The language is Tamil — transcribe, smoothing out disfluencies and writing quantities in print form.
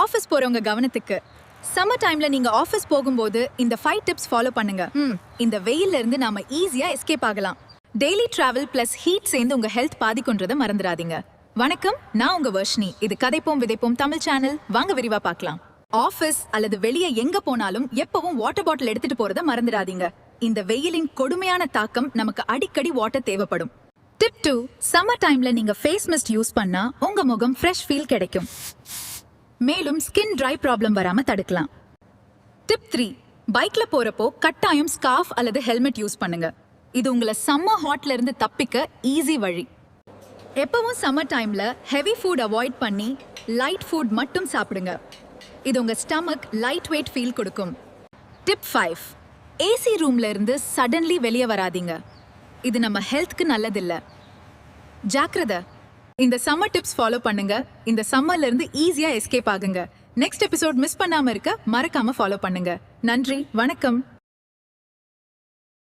ஆஃபீஸ் போறவங்க கவனத்துக்கு. சம்மர் டைம்ல நீங்க ஆஃபீஸ் போகும்போது இந்த 5 டிப்ஸ் ஃபாலோ பண்ணுங்க. இந்த வெயில்ல இருந்து நாம ஈஸியா எஸ்கேப் ஆகலாம். டெய்லி டிராவல் பிளஸ் ஹீட் சேர்ந்து உங்க ஹெல்த் பாதிக்குன்றதை மறந்துடாதீங்க. வணக்கம், நான் உங்க வர்ஷினி. இது கதைப்போம் விதைப்போம் தமிழ் சேனல். வாங்க விரிவா பார்க்கலாம். ஆஃபீஸ் அல்லது வெளியே எங்க போனாலும் எப்பவும் வாட்டர் பாட்டில் எடுத்துட்டு போறத மறந்துடாதீங்க. இந்த வெயிலின் கொடுமையான தாக்கம் நமக்கு அடிக்கடி வாட்டர் தேவைப்படும். டிப் 2, சம்மர் டைம்ல நீங்க ஃபேஸ் மிஸ்ட் யூஸ் பண்ணா உங்க முகம் ஃப்ரெஷ் ஃபீல் கிடைக்கும். மேலும் ஸ்கின் ட்ரை ப்ராப்ளம் வராம தடுக்கலாம். டிப் 3, பைக்ல போறப்போ கட்டாயம் ஸ்கார்ஃப் அல்லது ஹெல்மெட் யூஸ் பண்ணுங்க. இது உங்களை சம்மர் ஹாட்ல இருந்து தப்பிக்க ஈஸி வழி. எப்பவும் சம்மர் டைம்ல ஹெவி ஃபுட் அவாய்ட் பண்ணி லைட் ஃபுட் மட்டும் சாப்பிடுங்க. இது உங்க ஸ்டமக் லைட் வெயிட் ஃபீல் கொடுக்கும். டிப் 5, ஏசி ரூம்ல இருந்து சடன்லி வெளியே வராதீங்க. இது நம்ம ஹெல்த்க்கு நல்லதில்ல. ஜாக்கிரதை. இந்த சம்மர் டிப்ஸ் ஃபாலோ பண்ணுங்க. இந்த சம்மர்ல இருந்து ஈஸியா எஸ்கேப் ஆகுங்க. நெக்ஸ்ட் எபிசோட் மிஸ் பண்ணாம இருக்க மறக்காம ஃபாலோ பண்ணுங்க. நன்றி, வணக்கம்.